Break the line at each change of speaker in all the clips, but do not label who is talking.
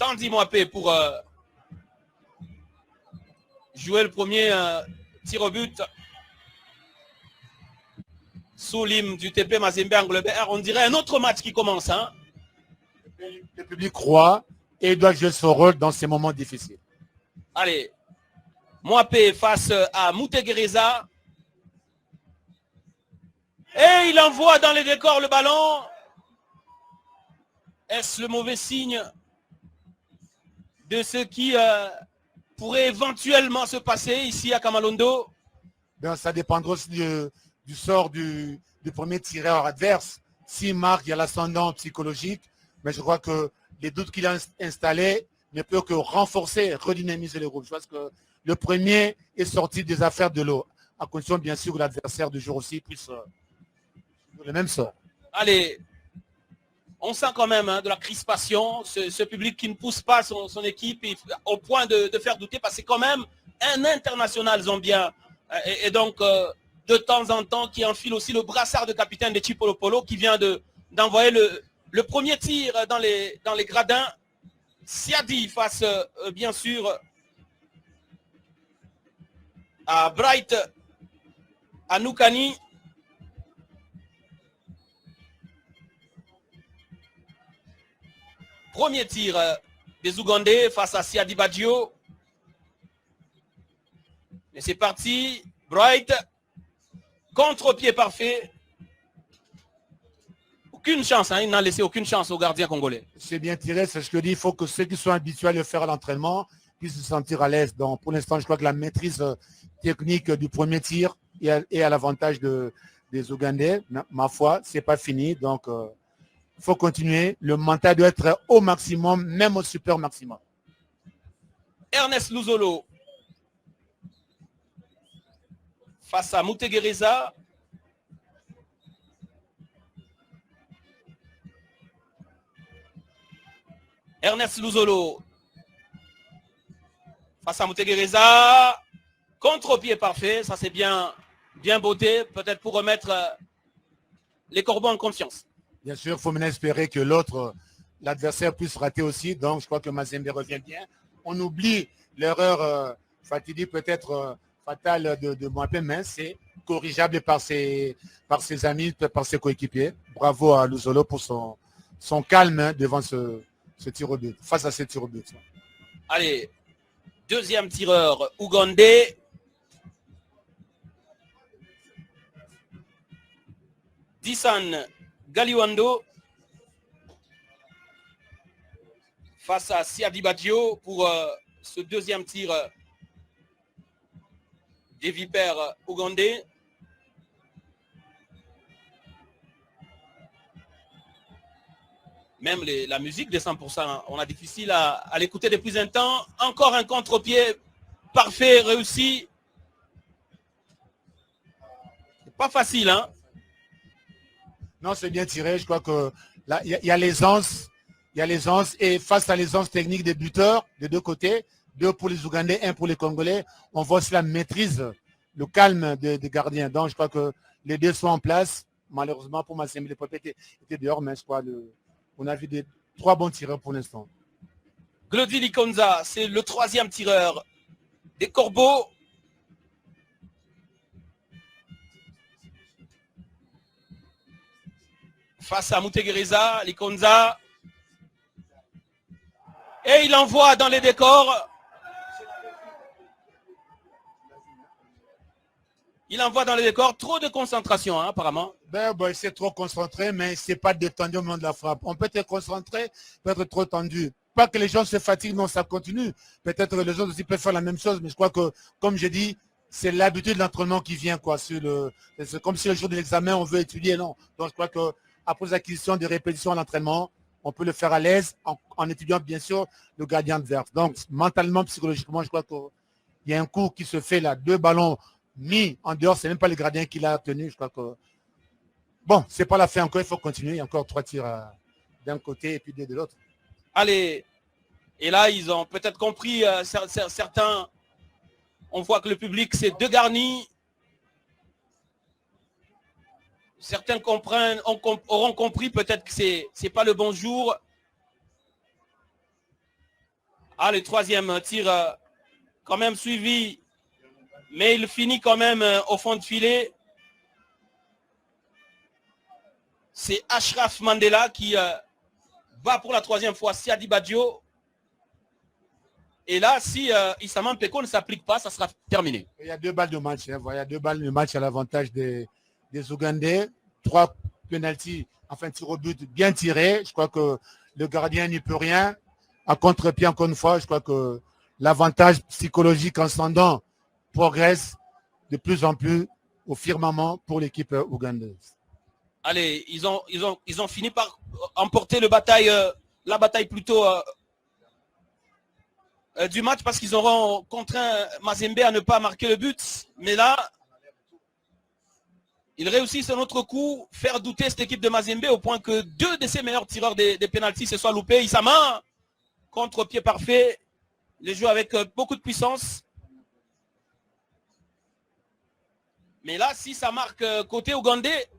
Tandy Mwape pour jouer le premier tir au but. Soulim du TP Mazembe Anglebert. On dirait un autre match qui commence. Hein?
Le public croit et doit jouer son rôle dans ces moments difficiles.
Allez. Mwape face à Moutegereza. Et il envoie dans les décors le ballon. Est-ce le mauvais signe de ce qui pourrait éventuellement se passer ici à Kamalondo?
Ben, ça dépendra aussi du sort du premier tireur adverse. S'il marque, il y a l'ascendant psychologique. Mais je crois que les doutes qu'il a installés ne peuvent que renforcer, redynamiser le groupe. Je pense que le premier est sorti des affaires de l'eau, à condition bien sûr que l'adversaire du jour aussi puisse le même sort.
Allez, on sent quand même de la crispation, ce public qui ne pousse pas son équipe au point de faire douter, parce que c'est quand même un international zambien. Et donc, de temps en temps, qui enfile aussi le brassard de capitaine de Chipolo Polo, qui vient d'envoyer le premier tir dans les gradins. Siadi face, bien sûr, à Bright, à Noukani. Premier tir des Ougandais face à Siadi Badjo. Et c'est parti. Bright. Contre-pied parfait. Aucune chance. Hein, il n'a laissé aucune chance au gardien congolais.
C'est bien tiré. C'est ce que je dis. Il faut que ceux qui sont habitués à le faire à l'entraînement puissent se sentir à l'aise. Donc, pour l'instant, je crois que la maîtrise technique du premier tir est à l'avantage des Ougandais. Ma foi, ce n'est pas fini. Donc, il faut continuer. Le mental doit être au maximum, même au super maximum.
Ernest Luzolo face à Moutegereza. Ernest Luzolo face à Moutegereza. Contre-pied parfait. Ça, c'est bien botté. Peut-être pour remettre les Corbeaux en confiance.
Bien sûr, il faut maintenant espérer que l'autre, l'adversaire, puisse rater aussi. Donc, je crois que Mazembe revient bien. On oublie l'erreur fatidique, peut-être fatale de Mwape, mais c'est corrigeable par ses amis, par ses coéquipiers. Bravo à Luzolo pour son calme devant ce tir au but, face à ce tir au but.
Allez, deuxième tireur ougandais. Dissan Galiwando face à Siadi Badjo pour ce deuxième tir des Vipères ougandais. Même la musique des 100%, on a difficile à l'écouter depuis un temps. Encore un contre-pied parfait, réussi. C'est pas facile, hein?
Non, c'est bien tiré. Je crois que là, il y a l'aisance. Il y a l'aisance. Et face à l'aisance technique des buteurs, des deux côtés, 2 pour les Ougandais, 1 pour les Congolais, on voit aussi la maîtrise, le calme des gardiens. Donc, je crois que les deux sont en place. Malheureusement, pour Mazembe, les Popes étaient dehors, mais je crois on a vu 3 bons tireurs pour l'instant.
Glody Likonza, c'est le troisième tireur des Corbeaux. Face à Moutegereza, Likonza. Et il envoie dans les décors. Il envoie dans les décors. Trop de concentration, hein, apparemment.
Il s'est trop concentré, mais ce n'est pas détendu au moment de la frappe. On peut être concentré, peut être trop tendu. Pas que les gens se fatiguent, non, ça continue. Peut-être que les autres aussi peuvent faire la même chose, mais je crois que, comme j'ai dit, c'est l'habitude de l'entraînement qui vient, quoi. C'est comme si le jour de l'examen, on veut étudier, non. Donc, je crois qu'après l'acquisition des répétitions à l'entraînement, on peut le faire à l'aise en étudiant, bien sûr, le gardien adverse. Donc, mentalement, psychologiquement, je crois qu'il y a un coup qui se fait là. 2 ballons mis en dehors, c'est même pas le gardien qui l'a tenu. Je crois que, bon, c'est pas la fin encore, il faut continuer. Il y a encore 3 tirs d'un côté et puis 2 de l'autre.
Allez, et là, ils ont peut-être compris, certains, on voit que le public s'est dégarni. Certains auront compris peut-être que c'est pas le bon jour. Ah, le troisième tir quand même suivi, mais il finit quand même au fond de filet. C'est Ashraf Mandela qui va pour la troisième fois Siadi Badio. Et là, si Issama Mpeko ne s'applique pas, ça sera terminé.
Il y a 2 balles de match. Hein. Il y a 2 balles de match à l'avantage des Ougandais. 3 pénaltys, enfin tir au but bien tiré. Je crois que le gardien n'y peut rien. À contre-pied, encore une fois, je crois que l'avantage psychologique ascendant progresse de plus en plus au firmament pour l'équipe ougandaise.
Allez, ils ont fini par emporter la bataille plutôt du match parce qu'ils auront contraint Mazembe à ne pas marquer le but. Mais là, ils réussissent un autre coup, faire douter cette équipe de Mazembe au point que 2 de ses meilleurs tireurs des pénaltys se soient loupés. Issama, contre-pied parfait, les joue avec beaucoup de puissance. Mais là, si ça marque côté ougandais,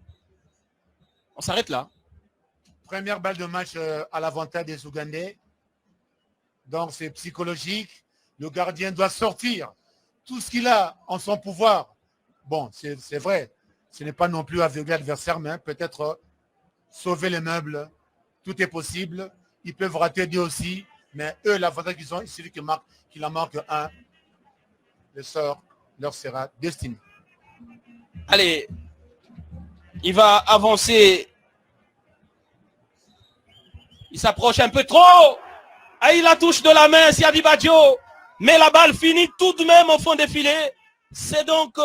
on s'arrête là.
Première balle de match à l'avantage des Ougandais. Donc c'est psychologique. Le gardien doit sortir tout ce qu'il a en son pouvoir. Bon, c'est vrai. Ce n'est pas non plus aveugler l'adversaire, mais peut-être sauver les meubles. Tout est possible. Ils peuvent rater deux aussi. Mais eux, l'avantage qu'ils ont, c'est celui qui en marque un. Le sort leur sera destiné.
Allez, il va avancer. Il s'approche un peu trop. Ah, il la touche de la main, Siadi Badio. Mais la balle finit tout de même au fond des filets. C'est donc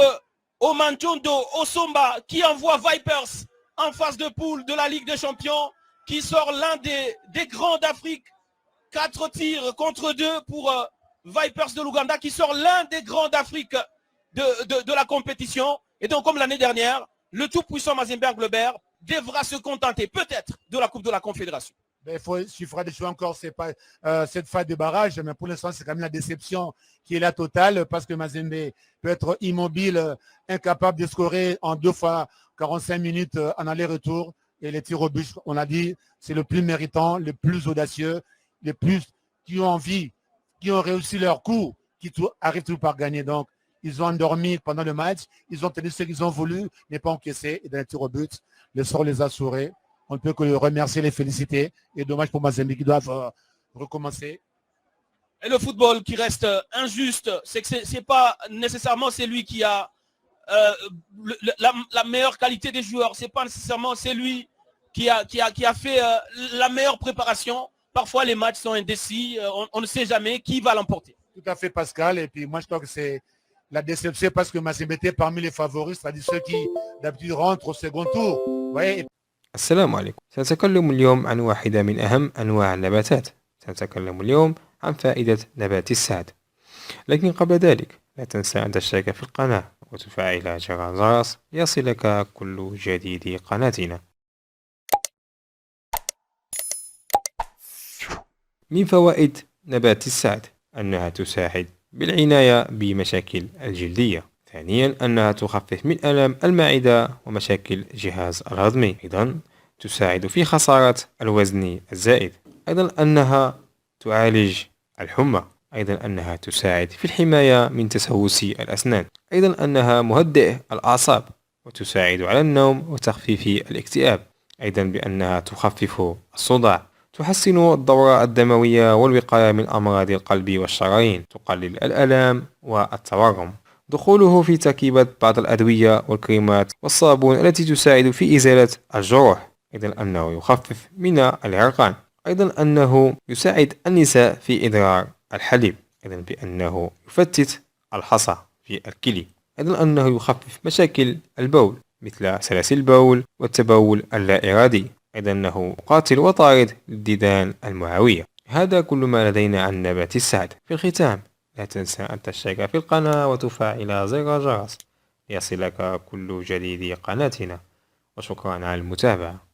Omanchondo Osomba qui envoie Vipers en phase de poule de la Ligue des Champions, qui sort l'un des grands d'Afrique. 4 tirs contre 2 pour Vipers de l'Ouganda, qui sort l'un des grands d'Afrique de la compétition. Et donc, comme l'année dernière, le tout-puissant Mazembe Globert devra se contenter peut-être de la Coupe de la Confédération.
Il suffira de jouer encore cette phase de barrage, mais pour l'instant, c'est quand même la déception qui est la totale parce que Mazembe peut être immobile, incapable de scorer en 2 fois 45 minutes en aller-retour. Et les tirs au but, on a dit, c'est le plus méritant, le plus audacieux, les plus qui ont envie, qui ont réussi leur coup, qui arrivent toujours par gagner. Donc, ils ont endormi pendant le match, ils ont tenu ce qu'ils ont voulu, mais pas encaissé. Et dans les tirs au but, le sort les a saurés. On ne peut que les remercier, les féliciter. Et dommage pour Mazembe qui doivent recommencer.
Et le football qui reste injuste, c'est que c'est pas nécessairement celui qui a la meilleure qualité des joueurs. C'est pas nécessairement celui qui a fait la meilleure préparation. Parfois, les matchs sont indécis. On ne sait jamais qui va l'emporter.
Tout à fait, Pascal. Et puis, moi, je crois que c'est la déception parce que Mazembe était parmi les favoris, c'est-à-dire ceux qui, d'habitude, rentrent au second tour. Vous voyez.
السلام عليكم. سنتكلم اليوم عن واحدة من أهم أنواع النباتات. سنتكلم اليوم عن فائدة نبات السعد. لكن قبل ذلك لا تنسى أن تشترك في القناة وتفعل جرس الجرس ليصلك كل جديد قناتنا. من فوائد نبات السعد أنها تساعد بالعناية بمشاكل الجلدية. ثانيا أنها تخفف من آلام المعدة ومشاكل الجهاز الهضمي. أيضا تساعد في خسارة الوزن الزائد. أيضا أنها تعالج الحمى. أيضا أنها تساعد في الحماية من تسوس الأسنان. أيضا أنها مهدئ الأعصاب وتساعد على النوم وتخفيف الاكتئاب. أيضا بأنها تخفف الصداع. تحسن الدورة الدموية والوقاية من أمراض القلب والشرايين. تقلل الآلام والتورم. دخوله في تركيبة بعض الأدوية والكريمات والصابون التي تساعد في إزالة الجروح. أيضا أنه يخفف من العرقان. أيضا أنه يساعد النساء في إدرار الحليب. أيضا بأنه يفتت الحصى في الكلي. أيضا أنه يخفف مشاكل البول مثل سلاسل البول والتبول اللا إرادي. أيضا أنه قاتل وطارد للديدان المعوية. هذا كل ما لدينا عن نبات السعد. في الختام لا تنسى أن تشترك في القناة وتفعل زر الجرس ليصلك كل جديد قناتنا. وشكرا على المتابعة.